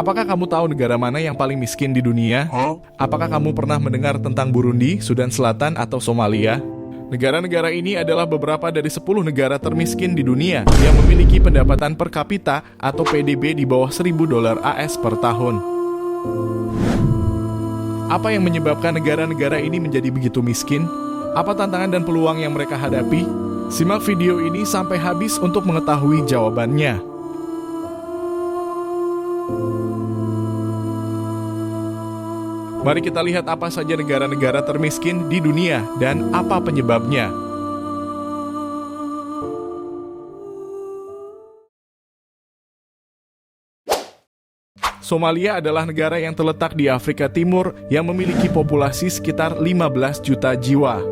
Apakah kamu tahu negara mana yang paling miskin di dunia? Apakah kamu pernah mendengar tentang Burundi, Sudan Selatan, atau Somalia? Negara-negara ini adalah beberapa dari 10 negara termiskin di dunia yang memiliki pendapatan per kapita atau PDB di bawah $1.000 AS per tahun. Apa yang menyebabkan negara-negara ini menjadi begitu miskin? Apa tantangan dan peluang yang mereka hadapi? Simak video ini sampai habis untuk mengetahui jawabannya. Mari kita lihat apa saja negara-negara termiskin di dunia dan apa penyebabnya. Somalia adalah negara yang terletak di Afrika Timur yang memiliki populasi sekitar 15 juta jiwa.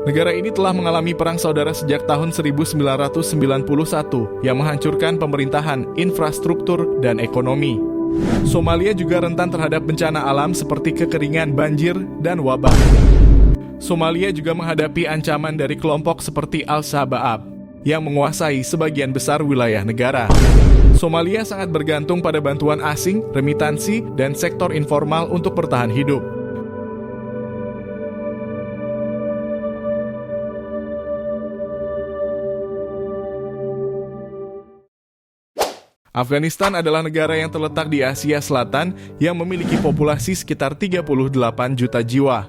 Negara ini telah mengalami perang saudara sejak tahun 1991 yang menghancurkan pemerintahan, infrastruktur, dan ekonomi. Somalia juga rentan terhadap bencana alam seperti kekeringan, banjir, dan wabah. Somalia juga menghadapi ancaman dari kelompok seperti Al-Shabaab yang menguasai sebagian besar wilayah negara. Somalia sangat bergantung pada bantuan asing, remitansi, dan sektor informal untuk bertahan hidup. Afghanistan adalah negara yang terletak di Asia Selatan yang memiliki populasi sekitar 38 juta jiwa.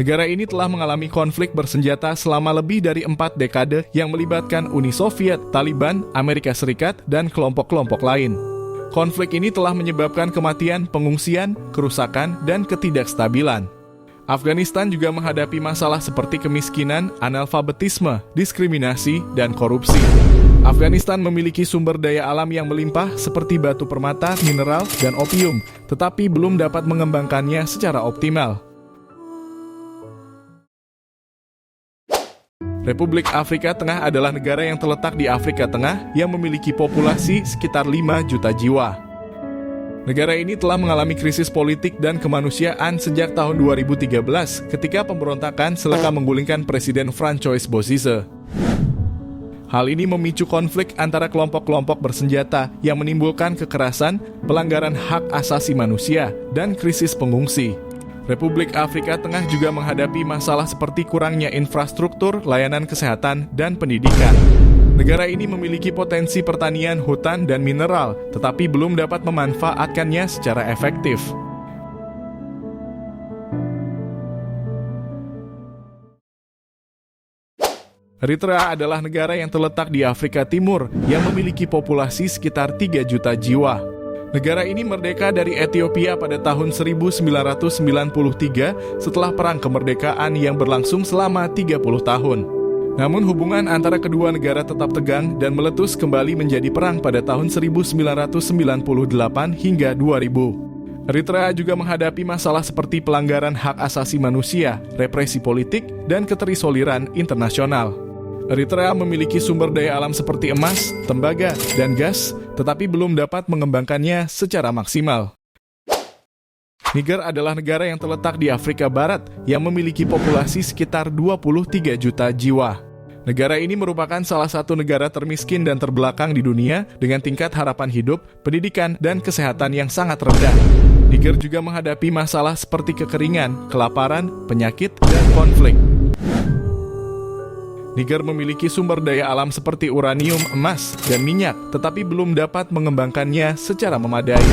Negara ini telah mengalami konflik bersenjata selama lebih dari 4 dekade yang melibatkan Uni Soviet, Taliban, Amerika Serikat, dan kelompok-kelompok lain. Konflik ini telah menyebabkan kematian, pengungsian, kerusakan, dan ketidakstabilan. Afghanistan juga menghadapi masalah seperti kemiskinan, analfabetisme, diskriminasi, dan korupsi. Afghanistan memiliki sumber daya alam yang melimpah seperti batu permata, mineral, dan opium, tetapi belum dapat mengembangkannya secara optimal. Republik Afrika Tengah adalah negara yang terletak di Afrika Tengah yang memiliki populasi sekitar 5 juta jiwa. Negara ini telah mengalami krisis politik dan kemanusiaan sejak tahun 2013 ketika pemberontakan seleka menggulingkan Presiden Francois Bozizé. Hal ini memicu konflik antara kelompok-kelompok bersenjata yang menimbulkan kekerasan, pelanggaran hak asasi manusia, dan krisis pengungsi. Republik Afrika Tengah juga menghadapi masalah seperti kurangnya infrastruktur, layanan kesehatan, dan pendidikan. Negara ini memiliki potensi pertanian, hutan, dan mineral, tetapi belum dapat memanfaatkannya secara efektif. Eritrea adalah negara yang terletak di Afrika Timur yang memiliki populasi sekitar 3 juta jiwa. Negara ini merdeka dari Ethiopia pada tahun 1993 setelah perang kemerdekaan yang berlangsung selama 30 tahun. Namun hubungan antara kedua negara tetap tegang dan meletus kembali menjadi perang pada tahun 1998 hingga 2000. Eritrea juga menghadapi masalah seperti pelanggaran hak asasi manusia, represi politik, dan keterisoliran internasional. Eritrea memiliki sumber daya alam seperti emas, tembaga, dan gas, tetapi belum dapat mengembangkannya secara maksimal. Niger adalah negara yang terletak di Afrika Barat yang memiliki populasi sekitar 23 juta jiwa. Negara ini merupakan salah satu negara termiskin dan terbelakang di dunia dengan tingkat harapan hidup, pendidikan, dan kesehatan yang sangat rendah. Niger juga menghadapi masalah seperti kekeringan, kelaparan, penyakit, dan konflik. Niger memiliki sumber daya alam seperti uranium, emas, dan minyak, tetapi belum dapat mengembangkannya secara memadai.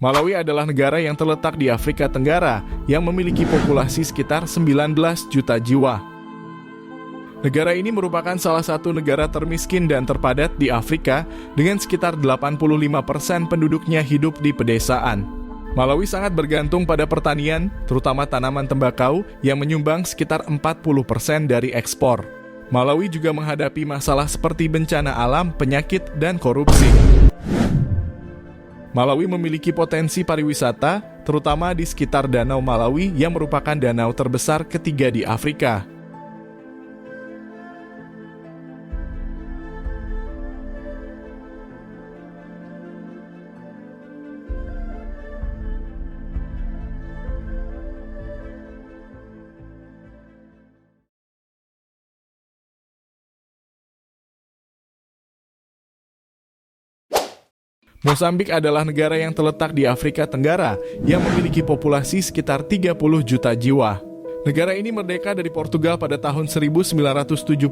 Malawi adalah negara yang terletak di Afrika Tenggara yang memiliki populasi sekitar 19 juta jiwa. Negara ini merupakan salah satu negara termiskin dan terpadat di Afrika dengan sekitar 85% penduduknya hidup di pedesaan. Malawi sangat bergantung pada pertanian, terutama tanaman tembakau yang menyumbang sekitar 40% dari ekspor. Malawi juga menghadapi masalah seperti bencana alam, penyakit, dan korupsi. Malawi memiliki potensi pariwisata, terutama di sekitar Danau Malawi yang merupakan danau terbesar ketiga di Afrika. Mozambik adalah negara yang terletak di Afrika Tenggara yang memiliki populasi sekitar 30 juta jiwa. Negara ini merdeka dari Portugal pada tahun 1975,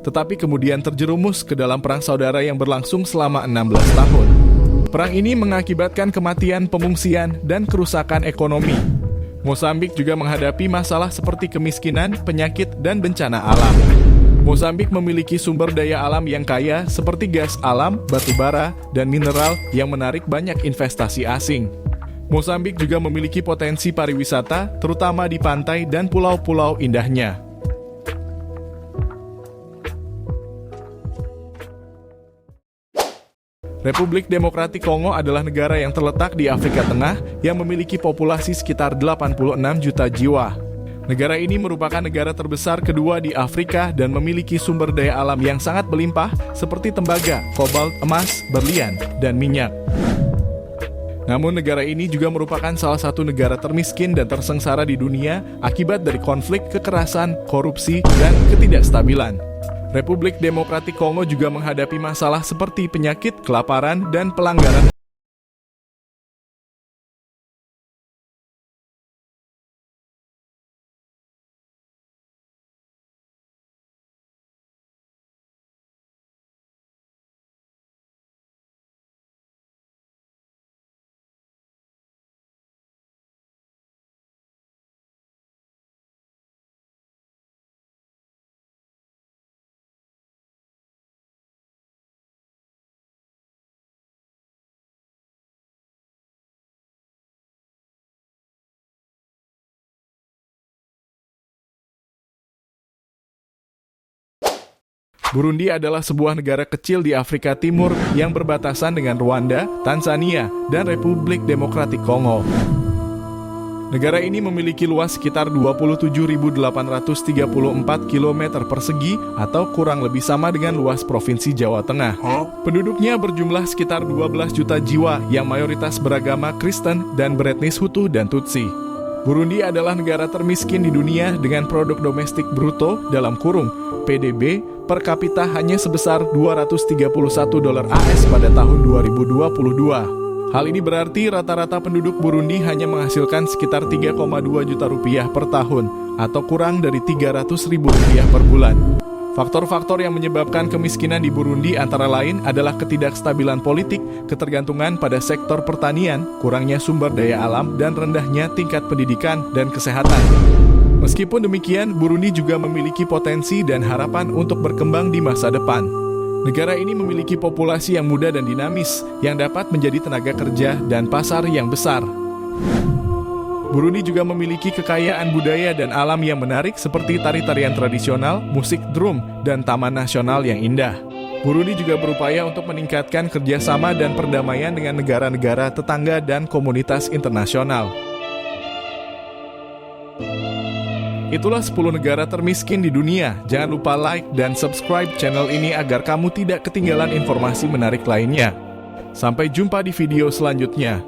tetapi kemudian terjerumus ke dalam perang saudara yang berlangsung selama 16 tahun. Perang ini mengakibatkan kematian, pengungsian, dan kerusakan ekonomi. Mozambik juga menghadapi masalah seperti kemiskinan, penyakit, dan bencana alam. Mozambik memiliki sumber daya alam yang kaya seperti gas alam, batu bara, dan mineral yang menarik banyak investasi asing. Mozambik juga memiliki potensi pariwisata, terutama di pantai dan pulau-pulau indahnya. Republik Demokratik Kongo adalah negara yang terletak di Afrika Tengah yang memiliki populasi sekitar 86 juta jiwa. Negara ini merupakan negara terbesar kedua di Afrika dan memiliki sumber daya alam yang sangat berlimpah seperti tembaga, kobalt, emas, berlian, dan minyak. Namun negara ini juga merupakan salah satu negara termiskin dan tersengsara di dunia akibat dari konflik, kekerasan, korupsi, dan ketidakstabilan. Republik Demokratik Kongo juga menghadapi masalah seperti penyakit, kelaparan, dan pelanggaran. Burundi adalah sebuah negara kecil di Afrika Timur yang berbatasan dengan Rwanda, Tanzania, dan Republik Demokratik Kongo. Negara ini memiliki luas sekitar 27.834 km persegi atau kurang lebih sama dengan luas Provinsi Jawa Tengah. Penduduknya berjumlah sekitar 12 juta jiwa yang mayoritas beragama Kristen dan beretnis Hutu dan Tutsi. Burundi adalah negara termiskin di dunia dengan produk domestik bruto dalam kurung PDB per kapita hanya sebesar $231 AS pada tahun 2022. Hal ini berarti rata-rata penduduk Burundi hanya menghasilkan sekitar 3,2 juta rupiah per tahun atau kurang dari 300.000 rupiah per bulan. Faktor-faktor yang menyebabkan kemiskinan di Burundi antara lain adalah ketidakstabilan politik, ketergantungan pada sektor pertanian, kurangnya sumber daya alam, dan rendahnya tingkat pendidikan dan kesehatan. Meskipun demikian, Burundi juga memiliki potensi dan harapan untuk berkembang di masa depan. Negara ini memiliki populasi yang muda dan dinamis, yang dapat menjadi tenaga kerja dan pasar yang besar. Burundi juga memiliki kekayaan budaya dan alam yang menarik seperti tari-tarian tradisional, musik drum, dan taman nasional yang indah. Burundi juga berupaya untuk meningkatkan kerjasama dan perdamaian dengan negara-negara tetangga dan komunitas internasional. Itulah 10 negara termiskin di dunia. Jangan lupa like dan subscribe channel ini agar kamu tidak ketinggalan informasi menarik lainnya. Sampai jumpa di video selanjutnya.